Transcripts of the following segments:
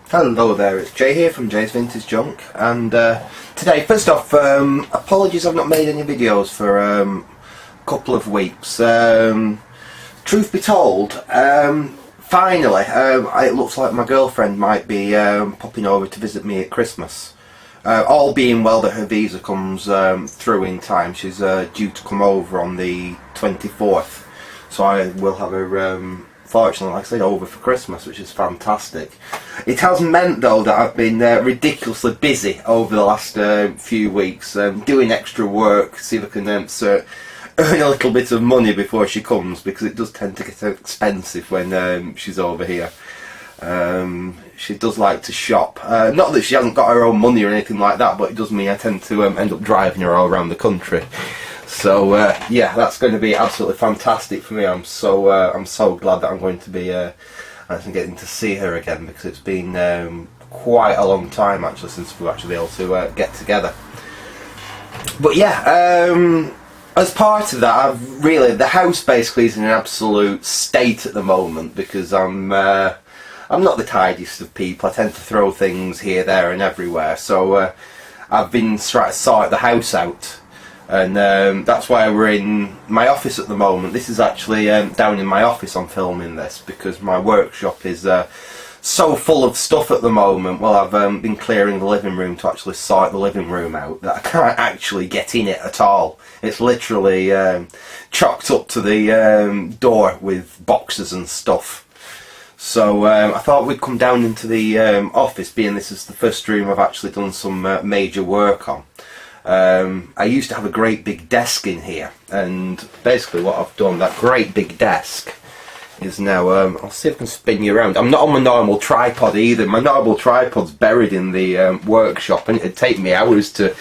Hello there, it's Jay here from Jay's Vintage Junk, and today, first off, apologies I've not made any videos for a couple of weeks. Truth be told, finally, it looks like my girlfriend might be popping over to visit me at Christmas. All being well that her visa comes through in time. She's due to come over on the 24th, so I will have her fortunately, like I said, over for Christmas, which is fantastic. It has meant though that I've been ridiculously busy over the last few weeks, doing extra work, see if I can earn a little bit of money before she comes, because it does tend to get expensive when she's over here. She does like to shop. Not that she hasn't got her own money or anything like that, but it does mean I tend to end up driving her all around the country. So yeah, that's going to be absolutely fantastic for me. I'm so glad that I'm going to be actually getting to see her again, because it's been quite a long time actually since we've actually been able to get together. But yeah, as part of that, the house basically is in an absolute state at the moment, because I'm not the tidiest of people. I tend to throw things here, there and everywhere, so I've been trying to sort the house out. And that's why we're in my office at the moment. This is actually down in my office I'm filming this, because my workshop is so full of stuff at the moment. Well, I've been clearing the living room to actually sort the living room out, that I can't actually get in it at all. It's literally chocked up to the door with boxes and stuff. So I thought we'd come down into the office, being this is the first room I've actually done some major work on. I used to have a great big desk in here, and basically what I've done, that great big desk is now, I'll see if I can spin you around. I'm not on my normal tripod either. My normal tripod's buried in the workshop, and it'd take me hours to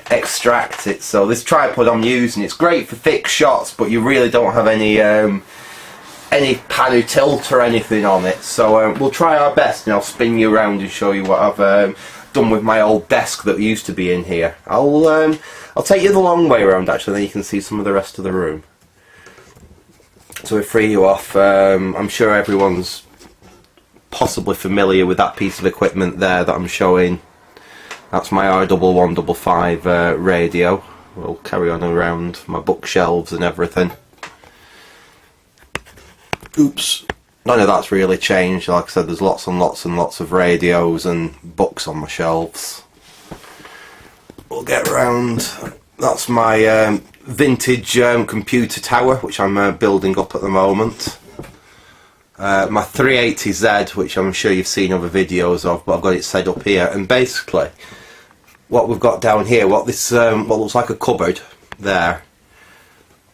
extract it. So this tripod I'm using, it's great for thick shots, but you really don't have any pan or tilt or anything on it. So we'll try our best, and I'll spin you around and show you what I've done with my old desk that used to be in here. I'll take you the long way around actually, then you can see some of the rest of the room. So we free you off. I'm sure everyone's possibly familiar with that piece of equipment there that I'm showing. That's my R1155 radio. We'll carry on around my bookshelves and everything. Oops. None of that's really changed. Like I said, there's lots and lots and lots of radios and books on my shelves. We'll get around. That's my vintage computer tower, which I'm building up at the moment. My 380Z, which I'm sure you've seen other videos of, but I've got it set up here. And basically, what we've got down here, what looks like a cupboard there,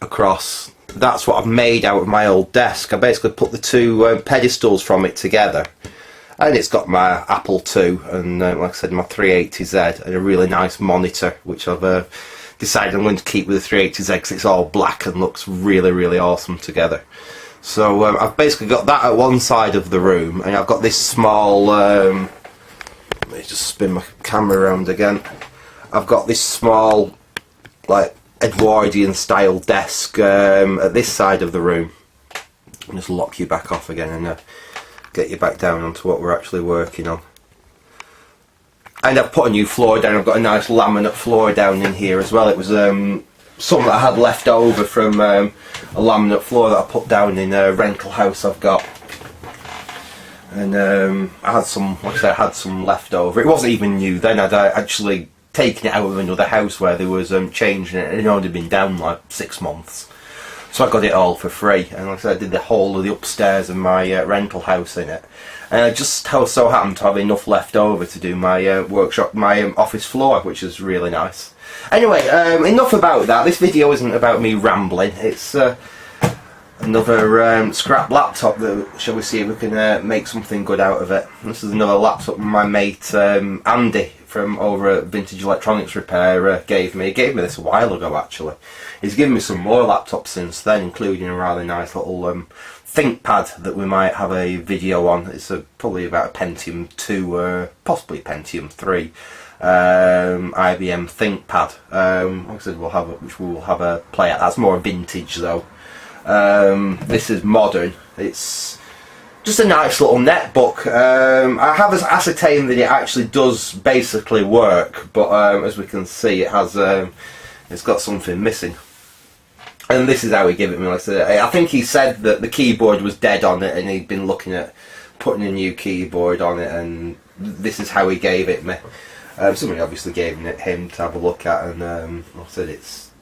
across. That's what I've made out of my old desk. I basically put the two pedestals from it together, and it's got my Apple II and like I said, my 380Z and a really nice monitor, which I've decided I'm going to keep with the 380Z because it's all black and looks really, really awesome together. So I've basically got that at one side of the room, and I've got this small let me just spin my camera around again. I've got this small, like, Edwardian style desk at this side of the room. I'll just lock you back off again and get you back down onto what we're actually working on. And I've put a new floor down. I've got a nice laminate floor down in here as well. It was something that I had left over from a laminate floor that I put down in a rental house I've got. And I had some, like I said, I had some left over. It wasn't even new then. I'd actually taking it out of another house where there was changing it, and it had only been down like 6 months, so I got it all for free. And like I said, I did the whole of the upstairs of my rental house in it, and I just so happened to have enough left over to do my workshop, my office floor, which is really nice. Anyway, enough about that. This video isn't about me rambling. It's another scrap laptop that, shall we see if we can make something good out of it. This is another laptop my mate Andy from over at Vintage Electronics Repair gave me. He gave me this a while ago actually. He's given me some more laptops since then, including a rather nice little ThinkPad that we might have a video on. It's probably about a Pentium 2, possibly Pentium 3 IBM ThinkPad. Like I said, which we'll have a play at. That's more vintage though. This is modern. It's just a nice little netbook. I have ascertained that it actually does basically work, but as we can see, it has it's got something missing. And this is how he gave it me. Like I said, I think he said that the keyboard was dead on it, and he'd been looking at putting a new keyboard on it, and this is how he gave it me. Somebody obviously gave it him to have a look at, and like I said, it's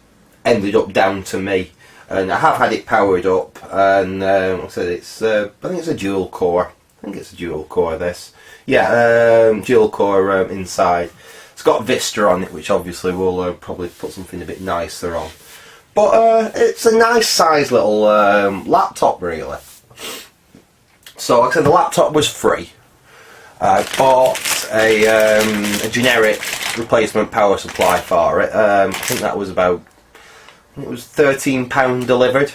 ended up down to me. And I have had it powered up, and like I said, it's I think it's a dual core. I think it's a dual core. This, yeah, dual core inside. It's got Vista on it, which obviously will probably put something a bit nicer on. But it's a nice size little laptop, really. So like I said, the laptop was free. I bought a generic replacement power supply for it. I think that was about, it was £13 delivered.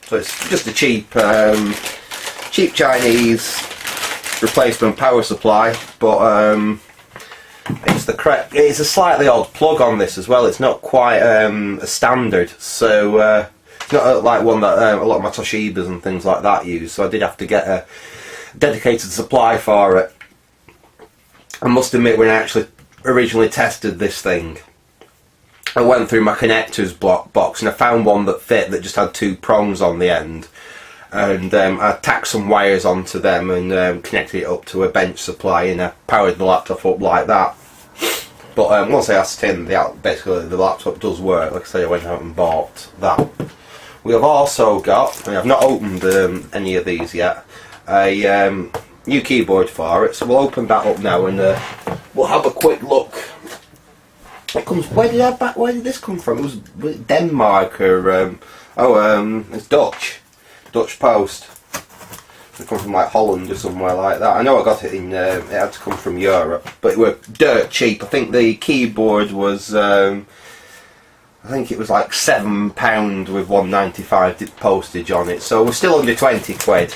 So it's just a cheap Chinese replacement power supply, but it's a slightly odd plug on this as well. It's not quite a standard, so it's not like one that a lot of my Toshibas and things like that use. So I did have to get a dedicated supply for it. I must admit, when I actually originally tested this thing, I went through my connectors box and I found one that fit, that just had 2 prongs on the end, and I tacked some wires onto them and connected it up to a bench supply, and I powered the laptop up like that. But once I ascertained that basically the laptop does work, like I say, I went out and bought that. We have also got, I've not opened any of these yet, a new keyboard for it, so we'll open that up now and we'll have a quick look. It comes. Where did this come from? It was Denmark or it's Dutch post. It come from like Holland or somewhere like that. I know I got it in. It had to come from Europe, but it were dirt cheap. I think the keyboard was. I think it was like £7 with £1.95 postage on it. So we're still under 20 quid.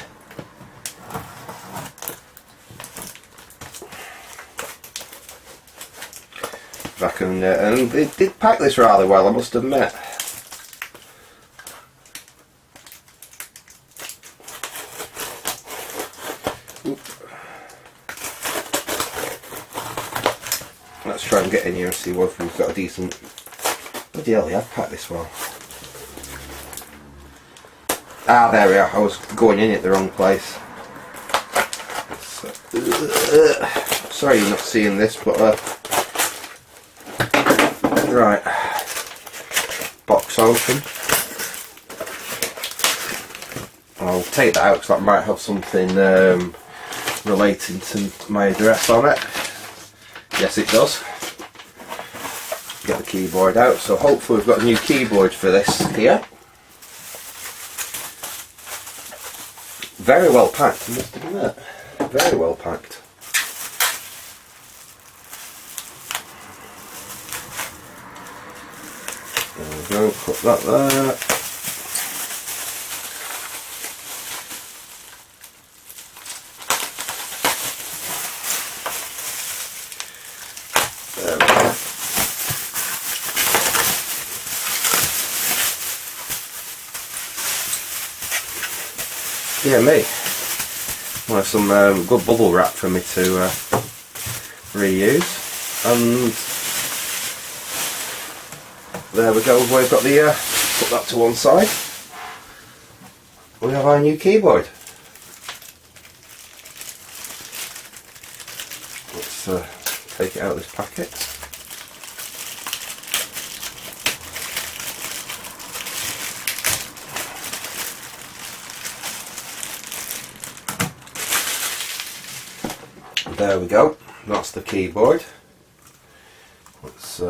And they did pack this rather well, I must admit. Oop. Let's try and get in here and see whether we've got a decent... Bloody hell, yeah, I've packed this well. Ah, there we are. I was going in at the wrong place. So, sorry you're not seeing this, but... Right, box open. I'll take that out because that might have something relating to my address on it. Yes, it does. Get the keyboard out, so hopefully we've got a new keyboard for this here. Very well packed, I must admit. Very well packed. There we go, put that there. There we go. Yeah, me. Well, some good bubble wrap for me to reuse. And there we go, we've got the, put that to one side. We have our new keyboard. Let's take it out of this packet. There we go, that's the keyboard. Let's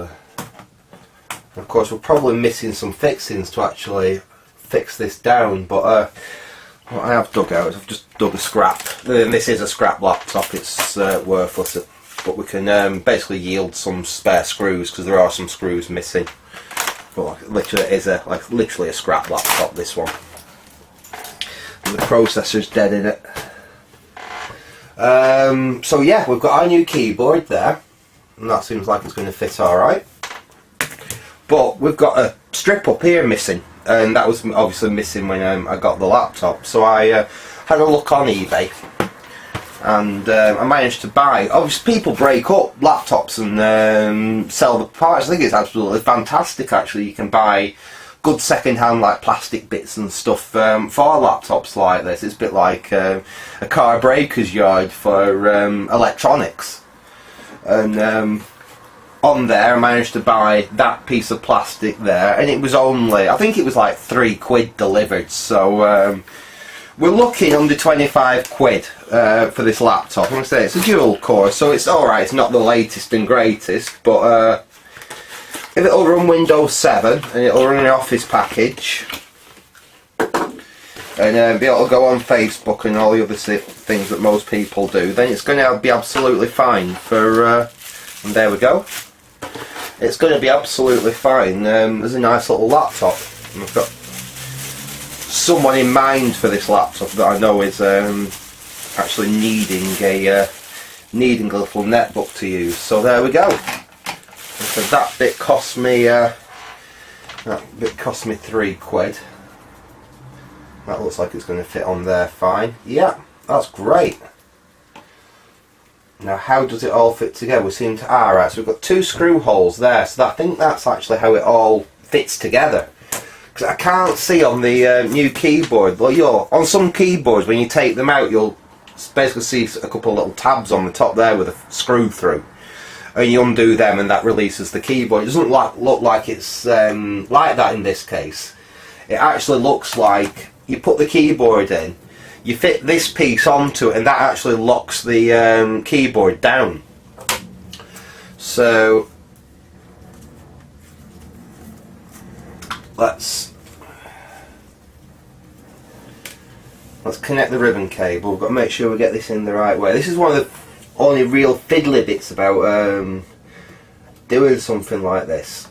of course we're probably missing some fixings to actually fix this down, but what I have dug out is I've just dug a scrap. This is a scrap laptop, it's worthless, but we can basically yield some spare screws because there are some screws missing. But literally it is literally a scrap laptop, this one. And the processor's dead in it. So yeah, we've got our new keyboard there, and that seems like it's going to fit alright. But we've got a strip up here missing, and that was obviously missing when I got the laptop. So I had a look on eBay, and I managed to buy. Obviously, people break up laptops and sell the parts. I think it's absolutely fantastic. Actually, you can buy good second-hand like plastic bits and stuff for laptops like this. It's a bit like a car breaker's yard for electronics. And on there I managed to buy that piece of plastic there, and it was only, I think it was like £3 delivered, so we're looking under 25 quid for this laptop. I'm going to say it's a dual core, so it's alright, it's not the latest and greatest, but if it'll run Windows 7 and it'll run an Office package and be able to go on Facebook and all the other things that most people do, then it's going to be absolutely fine for and there we go. It's going to be absolutely fine as a nice little laptop. And I've got someone in mind for this laptop that I know is actually needing a little netbook to use. So there we go. So that bit cost me £3. That looks like it's going to fit on there fine. Yeah, that's great. Now, how does it all fit together? We seem to, right, so we've got 2 screw holes there, so I think that's actually how it all fits together. Because I can't see on the new keyboard, well, on some keyboards when you take them out, you'll basically see a couple of little tabs on the top there with a screw through. And you undo them and that releases the keyboard. It doesn't look like it's like that in this case. It actually looks like you put the keyboard in, you fit this piece onto it, and that actually locks the keyboard down. So let's connect the ribbon cable. We've got to make sure we get this in the right way. This is one of the only real fiddly bits about doing something like this.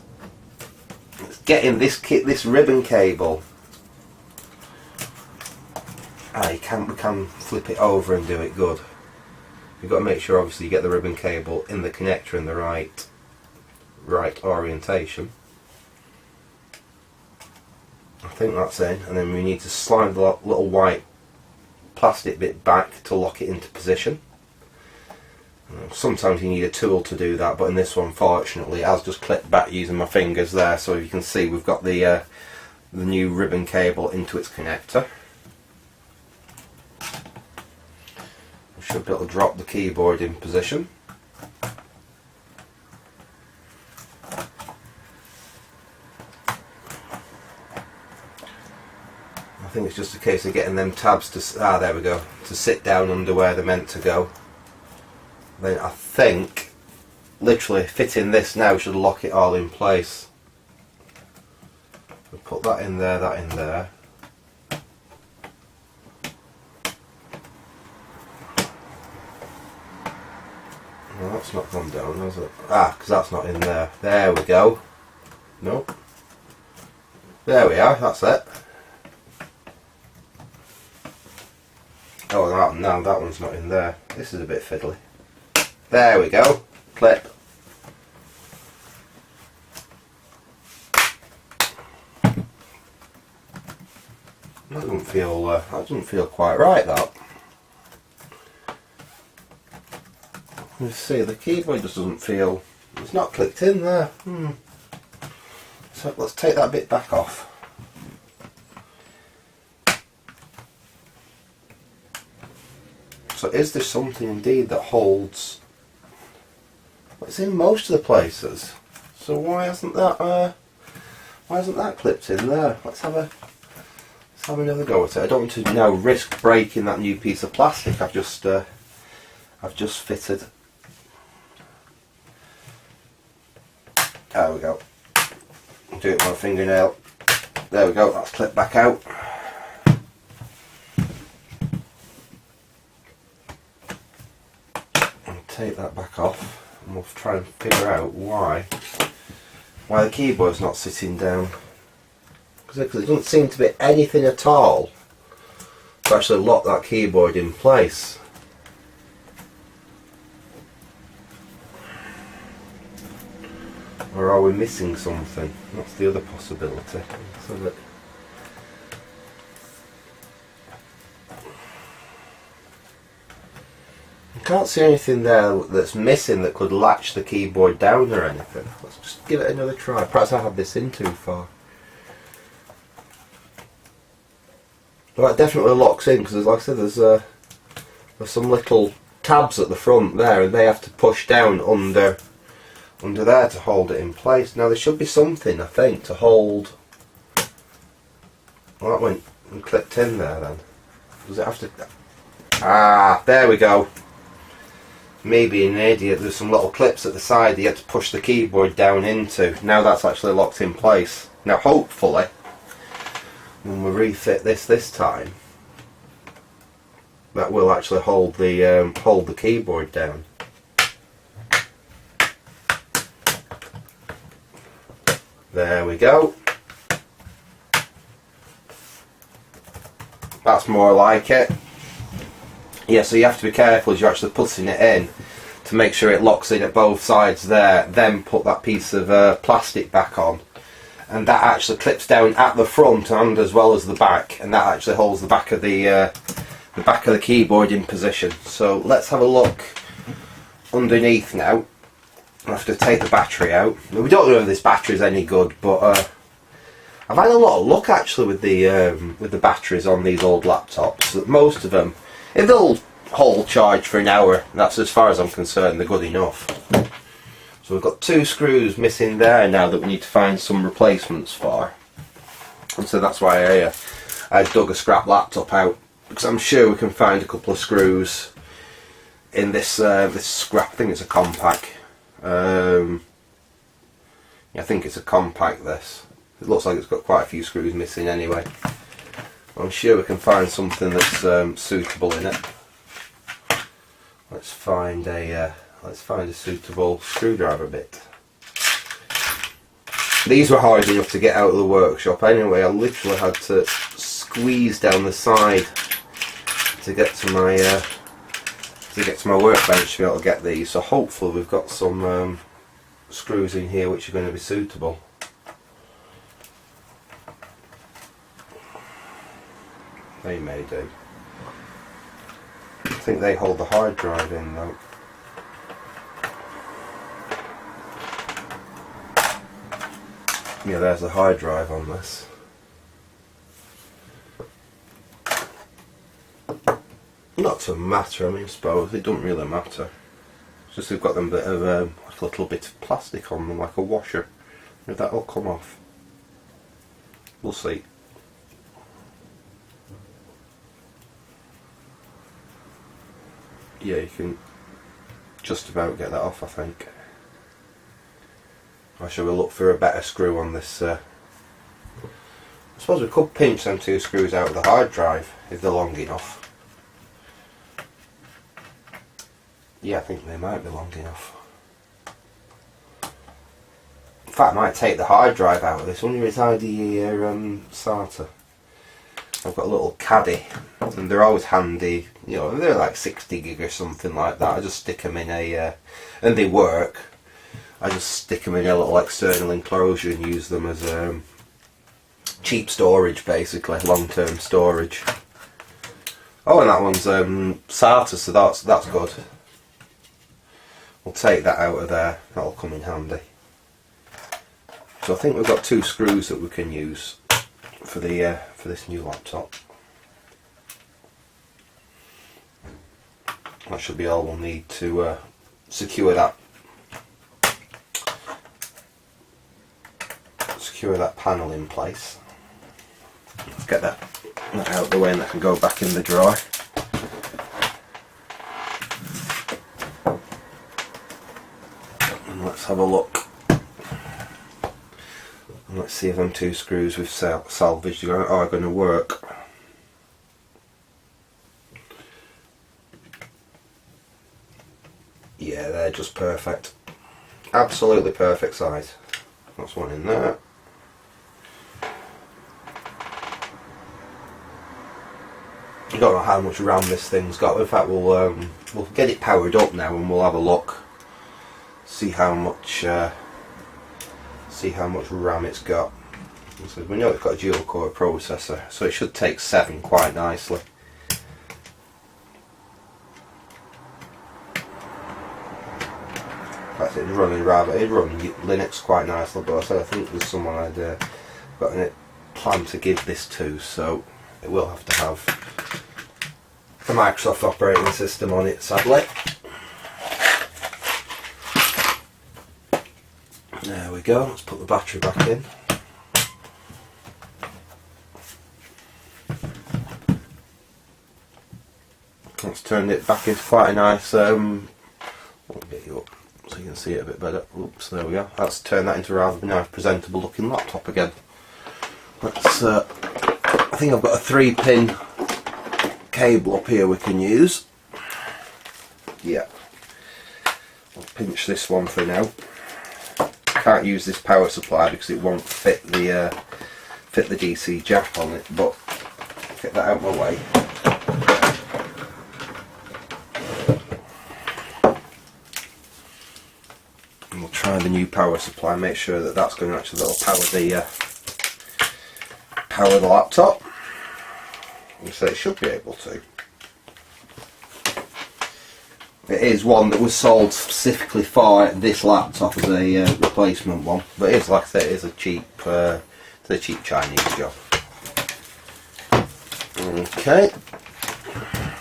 It's getting this ribbon cable. We can flip it over and do it good. You've got to make sure obviously you get the ribbon cable in the connector in the right orientation. I think that's in, and then we need to slide the little white plastic bit back to lock it into position. Sometimes you need a tool to do that, but in this one fortunately it has just clipped back using my fingers there, so you can see we've got the new ribbon cable into its connector. Should be able to drop the keyboard in position. I think it's just a case of getting them tabs to, there we go, to sit down under where they're meant to go. Then I think literally fitting this now should lock it all in place. We'll put that in there, that in there. Well, that's not gone down, has it? Because that's not in there. There we go. Nope. There we are, that's it. Oh, no, that one's not in there. This is a bit fiddly. There we go. Clip. That doesn't feel quite right, that. Let's see, the keyboard just doesn't feel, it's not clicked in there. So let's take that bit back off. So is there something indeed that holds? Well, it's in most of the places. So why hasn't that clipped in there? Let's have another go at it. I don't want to now risk breaking that new piece of plastic I've just fitted. There we go. Do it with my fingernail. There we go, that's clipped back out. And take that back off, and we'll try and figure out why the keyboard's not sitting down. Because it doesn't seem to be anything at all to actually lock that keyboard in place. Or are we missing something? That's the other possibility. So that can't see anything there that's missing that could latch the keyboard down or anything. Let's just give it another try. Perhaps I had this in too far. Well, it definitely locks in because, like I said, there's some little tabs at the front there, and they have to push down under there to hold it in place. Now there should be something, I think, to hold. Well, that went and clipped in there then. Does it have to? Ah, there we go. Me being an idiot, there's some little clips at the side that you have to push the keyboard down into. Now that's actually locked in place. Now hopefully, when we refit this time, that will actually hold the keyboard down. There we go. That's more like it. Yeah, so you have to be careful as you're actually putting it in to make sure it locks in at both sides there. Then put that piece of plastic back on, and that actually clips down at the front and as well as the back, and that actually holds the back of the keyboard in position. So let's have a look underneath now. I have to take the battery out. We don't know if this battery is any good, but I've had a lot of luck actually with the batteries on these old laptops. Most of them, if they'll hold charge for an hour, that's as far as I'm concerned, they're good enough. So we've got 2 screws missing there now that we need to find some replacements for. And so that's why I dug a scrap laptop out, because I'm sure we can find a couple of screws in this this scrap. I think it's a compact. Yeah, I think it's a compact, this. It looks like it's got quite a few screws missing anyway. I'm sure we can find something that's suitable in it. Let's find a suitable screwdriver bit. These were hard enough to get out of the workshop anyway. I literally had to squeeze down the side to get to my workbench to be able to get these. So hopefully we've got some screws in here which are going to be suitable. They may do. I think they hold the hard drive in though. Yeah, there's the hard drive on this. Not to matter, I mean, I suppose it doesn't really matter. It's just they've got them bit of a little bit of plastic on them, like a washer. If that'll come off, we'll see. Yeah, you can just about get that off, I think. Or shall we look for a better screw on this? I suppose we could pinch them 2 screws out of the hard drive if they're long enough. Yeah, I think they might be long enough. In fact, I might take the hard drive out of this. I wonder if it's IDE SATA. I've got a little caddy, and they're always handy. You know, they're like 60 gig or something like that. I just stick them in a, and they work. I just stick them in a little external enclosure and use them as cheap storage, basically, long-term storage. Oh, and that one's SATA, so that's good. We'll take that out of there. That'll come in handy. So I think we've got 2 screws that we can use for the for this new laptop. That should be all we'll need to secure that panel in place. Let's get that out of the way and that can go back in the drawer. And let's have a look. And let's see if them 2 screws we've salvaged are going to work. Yeah, they're just perfect. Absolutely perfect size. That's one in there. I don't know how much RAM this thing's got. In fact, we'll get it powered up now and we'll have a look. See how much RAM it's got. So we know it's got a dual core processor, so it should take 7 quite nicely. fact, it'd run Linux quite nicely, but I think there's someone I'd got a plan to give this to, so it will have to have the Microsoft operating system on it, sadly. There we go, let's put the battery back in. Let's turn it back into quite a nice, I'll get you up so you can see it a bit better. Oops, there we go. Let's turn that into a rather nice presentable looking laptop again. Let's, I think I've got a 3-pin cable up here we can use. Yeah. I'll pinch this one for now. Can't use this power supply because it won't fit the DC jack on it, but get that out of my way. And we'll try the new power supply, make sure that that's going to actually power the laptop. So it should be able to. It is one that was sold specifically for this laptop as a replacement one, but it is, like I say, it is a cheap Chinese job. Okay,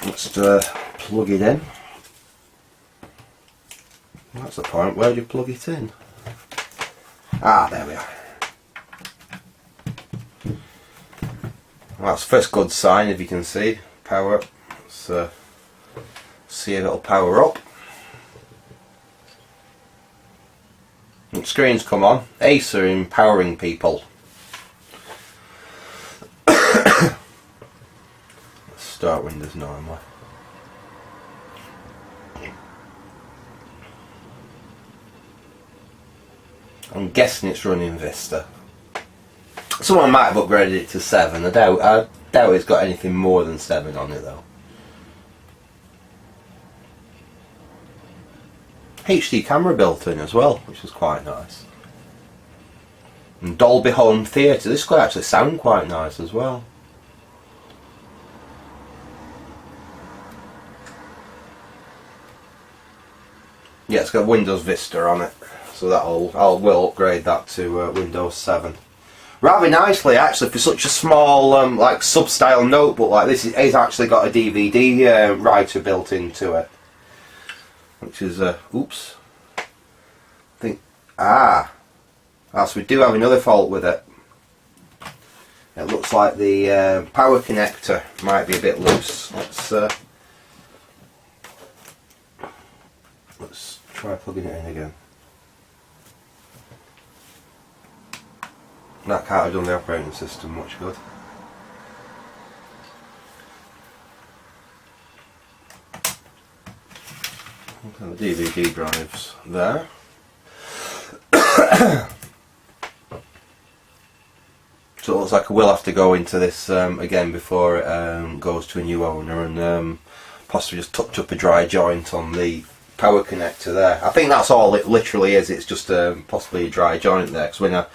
let's plug it in. That's the point. Where do you plug it in? Ah, there we are. Well, that's first good sign, if you can see. Power. Let's see if it'll power up. And screens come on. Acer empowering people. Let's start Windows normally. I'm guessing it's running Vista. Someone might have upgraded it to 7. I doubt it's got anything more than 7 on it though. HD camera built in as well, which is quite nice. And Dolby Home Theatre. This could actually sound quite nice as well. Yeah, it's got Windows Vista on it, so we'll upgrade that to Windows 7. Rather nicely, actually, for such a small like sub-style notebook like this, it's actually got a DVD writer built into it, which is oops. So we do have another fault with it. It looks like the power connector might be a bit loose. Let's try plugging it in again. That can't have done the operating system much good. Okay, the DVD drive's there. So it looks like I will have to go into this again before it goes to a new owner, and possibly just touch up a dry joint on the power connector there. I think that's all it literally is. It's just possibly a dry joint there, because when I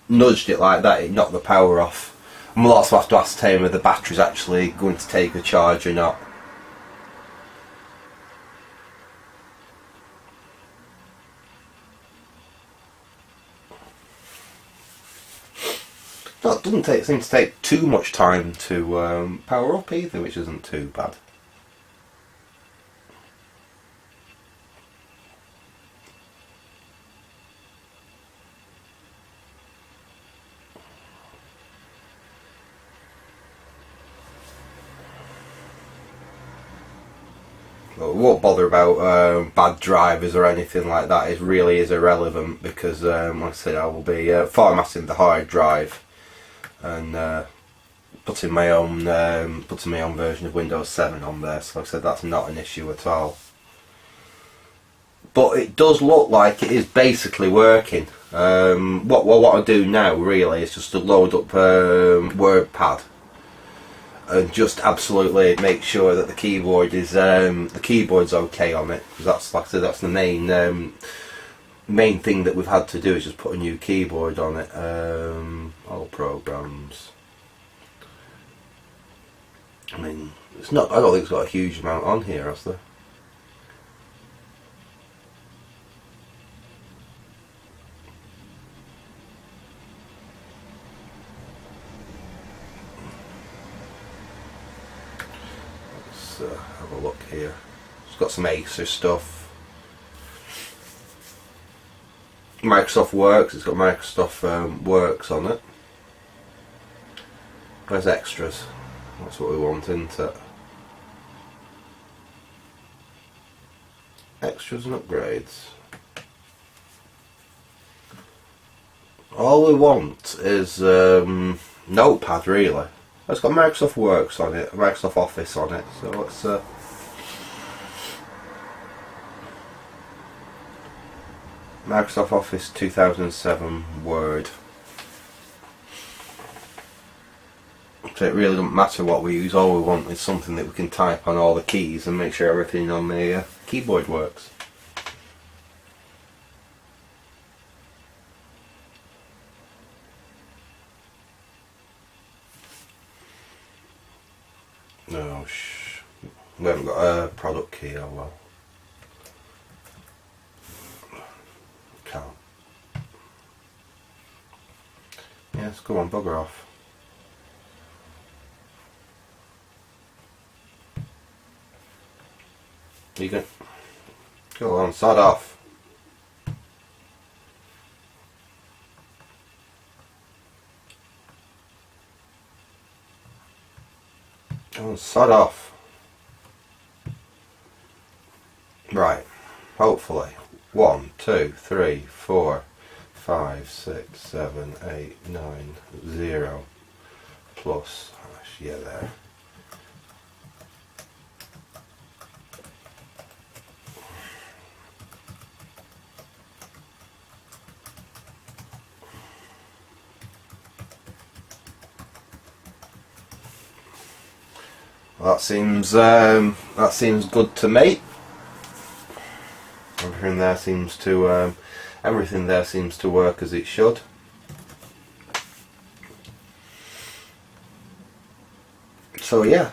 nudged it like that, it knocked the power off. And we'll also have to ascertain whether the battery's actually going to take a charge or not. It doesn't seem to take too much time to power up either, which isn't too bad. Well, we won't bother about bad drivers or anything like that. It really is irrelevant because, like I said, I will be formatting the hard drive and putting my own version of Windows 7 on there. So, like I said, that's not an issue at all. But it does look like it is basically working. What I do now really is just to load up WordPad and just absolutely make sure that the keyboard is the keyboard's okay on it. That's, like I said, that's the main thing that we've had to do, is just put a new keyboard on it. All programs. I mean, it's not. I don't think it's got a huge amount on here, has there? let's have a look here. It's got some Acer stuff. Microsoft Works, it's got Microsoft Works on it. Where's extras? That's what we want, isn't it? Extras and upgrades. All we want is Notepad, really. It's got Microsoft Works on it, Microsoft Office on it, so let's Microsoft Office 2007 Word. So it really doesn't matter what we use, all we want is something that we can type on all the keys and make sure everything on the keyboard works. No, we haven't got a product key, oh well. Can't. Yes, go on, bugger off. You can go on, sod off. Go on, sod off. Right, hopefully. 1, 2, 3, 4, 5, 6, 7, 8, 9, 0 plus, yeah, there. Well, that seems good to me. Everything there seems to work as it should. So yeah,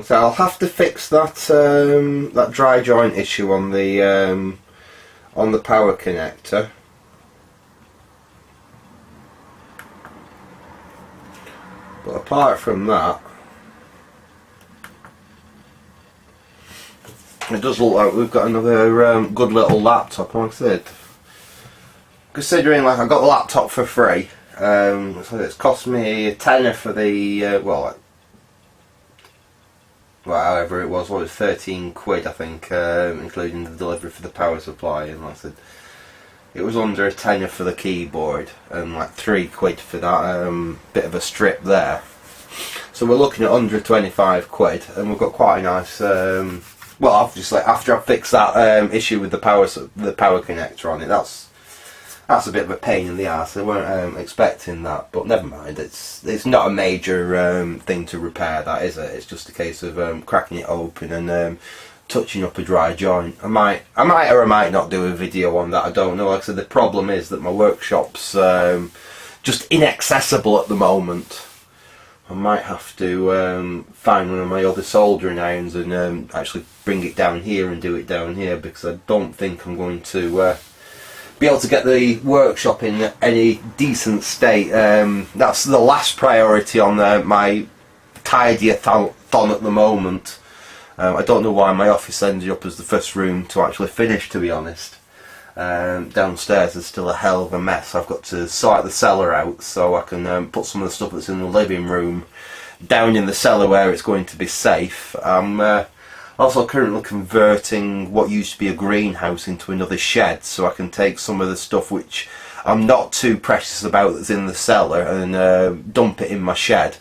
so I'll have to fix that that dry joint issue on the power connector. But apart from that, it does look like we've got another good little laptop. Like I said, considering like I got the laptop for free, so it's cost me a tenner for the well, however it was 13 quid I think, including the delivery for the power supply, and like I said, it was under a tenner for the keyboard and like 3 quid for that bit of a strip there. So we're looking at 125 quid, and we've got quite a nice. Well, obviously, after I fix that issue with the power connector on it, that's a bit of a pain in the arse. I weren't expecting that, but never mind. It's not a major thing to repair, that is it? It's just a case of cracking it open and touching up a dry joint. I might or I might not do a video on that. I don't know. Like I said, the problem is that my workshop's just inaccessible at the moment. I might have to find one of my other soldering irons and actually bring it down here and do it down here, because I don't think I'm going to be able to get the workshop in any decent state. That's the last priority on my tidy-a-thon at the moment. I don't know why my office ended up as the first room to actually finish, to be honest. Downstairs is still a hell of a mess. I've got to sort the cellar out so I can put some of the stuff that's in the living room down in the cellar where it's going to be safe. I'm also currently converting what used to be a greenhouse into another shed, so I can take some of the stuff which I'm not too precious about that's in the cellar and dump it in my shed.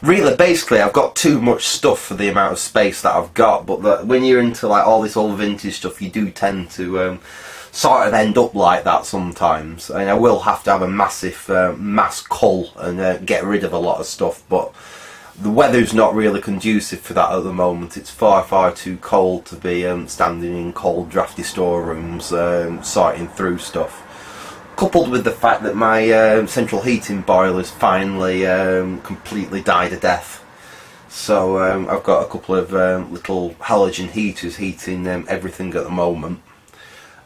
Really, basically, I've got too much stuff for the amount of space that I've got, but when you're into like all this old vintage stuff, you do tend to sort of end up like that sometimes. And I will have to have a massive mass cull and get rid of a lot of stuff, but the weather's not really conducive for that at the moment. It's far too cold to be standing in cold, drafty storerooms sorting through stuff. Coupled with the fact that my central heating boiler's finally completely died a death. So I've got a couple of little halogen heaters heating everything at the moment.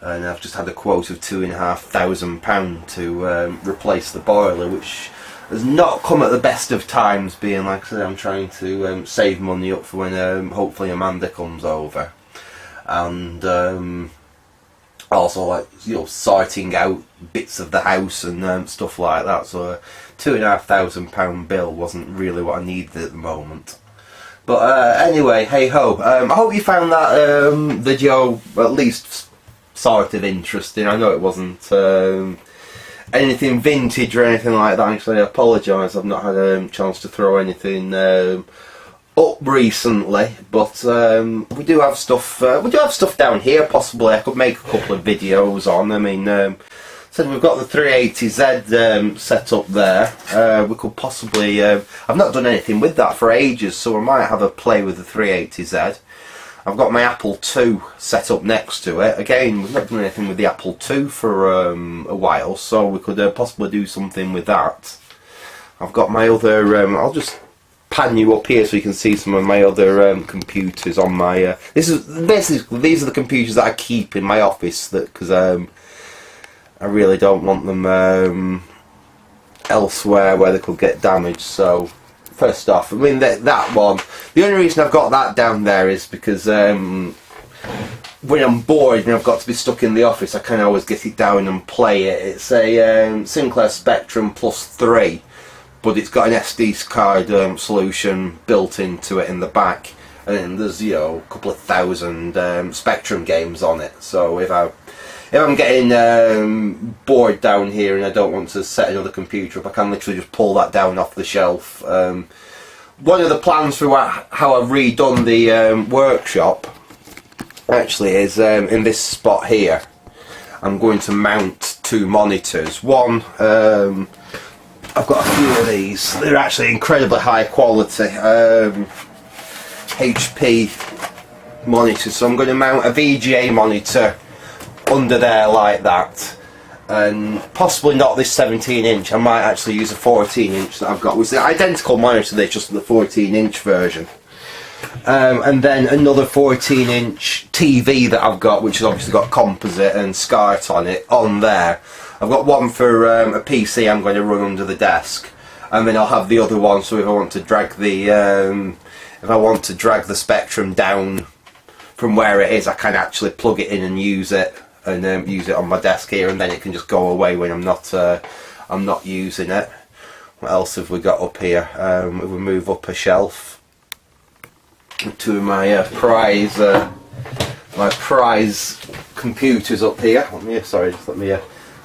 And I've just had a quote of £2,500 to replace the boiler, which has not come at the best of times, being like I said, I'm trying to save money up for when hopefully Amanda comes over, and also, like, you know, sorting out bits of the house and stuff like that. So a £2,500 bill wasn't really what I needed at the moment. But anyway, hey ho. I hope you found that video at least sort of interesting. I know it wasn't anything vintage or anything like that. Actually, I apologise. I've not had a chance to throw anything up recently, but we do have stuff. We do have stuff down here. Possibly, I could make a couple of videos on. I mean, so we've got the 380Z set up there. We could possibly. I've not done anything with that for ages, so I might have a play with the 380Z. I've got my Apple II set up next to it. Again, we've not done anything with the Apple II for a while, so we could possibly do something with that. I've got my other. I'll just pan you up here so you can see some of my other computers on my. This is basically, these are the computers that I keep in my office, that because I really don't want them elsewhere where they could get damaged. So first off, I mean that one. The only reason I've got that down there is because when I'm bored and I've got to be stuck in the office, I can always get it down and play it. It's a Sinclair Spectrum Plus 3. But it's got an SD card solution built into it in the back, and then there's, you know, a couple of thousand Spectrum games on it. So if I'm getting bored down here and I don't want to set another computer up, I can literally just pull that down off the shelf. One of the plans for how I've redone the workshop actually is in this spot here. I'm going to mount 2 monitors. One. I've got a few of these. They're actually incredibly high quality HP monitors. So I'm going to mount a VGA monitor under there like that, and possibly not this 17-inch. I might actually use a 14-inch that I've got, which is the identical monitor. They're just the 14-inch version. And then another 14-inch TV that I've got, which has obviously got composite and SCART on it, on there. I've got one for a PC I'm going to run under the desk, and then I'll have the other one. So if I want to drag the Spectrum down from where it is, I can actually plug it in and use it, and use it on my desk here, and then it can just go away when I'm not using it. What else have we got up here? If we move up a shelf, two of my prize computers up here. Let me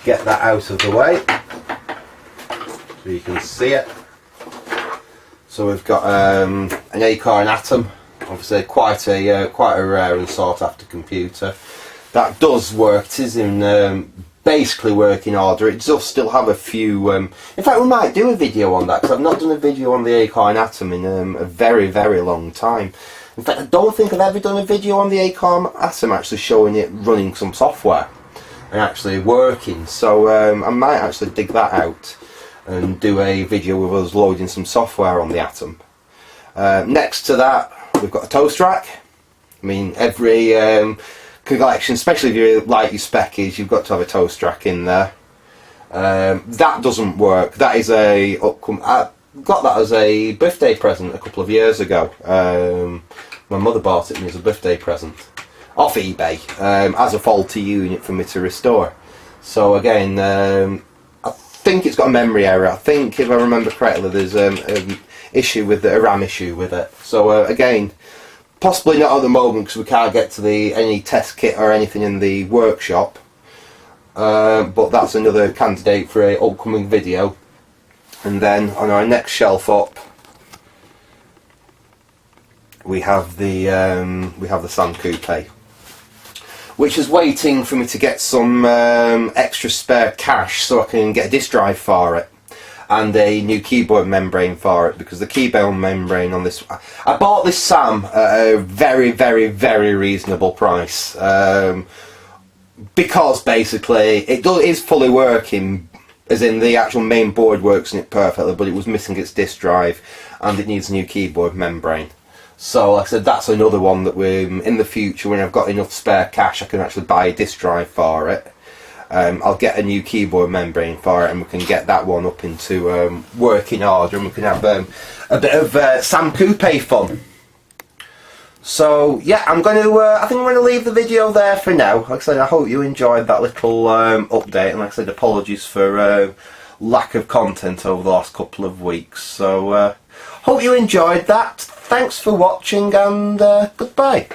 get that out of the way so you can see it. So we've got an Acer Atom, obviously quite a rare and sought after computer. That does work. It is in basically working order. It does still have a few. In fact, we might do a video on that, because I've not done a video on the Acer Atom in a very long time. In fact, I don't think I've ever done a video on the Acer Atom actually showing it running some software and actually working. So I might actually dig that out and do a video with us loading some software on the Atom. Next to that, we've got a toast rack. I mean, every collection, especially if you like your speckies, you've got to have a toast rack in there. That doesn't work. That is I got that as a birthday present a couple of years ago. My mother bought it me as a birthday present off eBay as a faulty unit for me to restore. So again, I think it's got a memory error. I think, if I remember correctly, there's an issue with a RAM issue with it. So again, possibly not at the moment because we can't get to any test kit or anything in the workshop. But that's another candidate for an upcoming video. And then on our next shelf up, we have the Sand Coupe, which is waiting for me to get some extra spare cash so I can get a disk drive for it and a new keyboard membrane for it, because the keyboard membrane on this, I bought this SAM at a very reasonable price, because basically it is fully working, as in the actual main board works in it perfectly, but it was missing its disk drive and it needs a new keyboard membrane. So like I said, that's another one that in the future, when I've got enough spare cash, I can actually buy a disk drive for it. I'll get a new keyboard membrane for it, and we can get that one up into working order, and we can have a bit of Sam Coupe fun. So yeah, I think I'm going to leave the video there for now. Like I said, I hope you enjoyed that little update, and like I said, apologies for lack of content over the last couple of weeks. So hope you enjoyed that. Thanks for watching, and goodbye.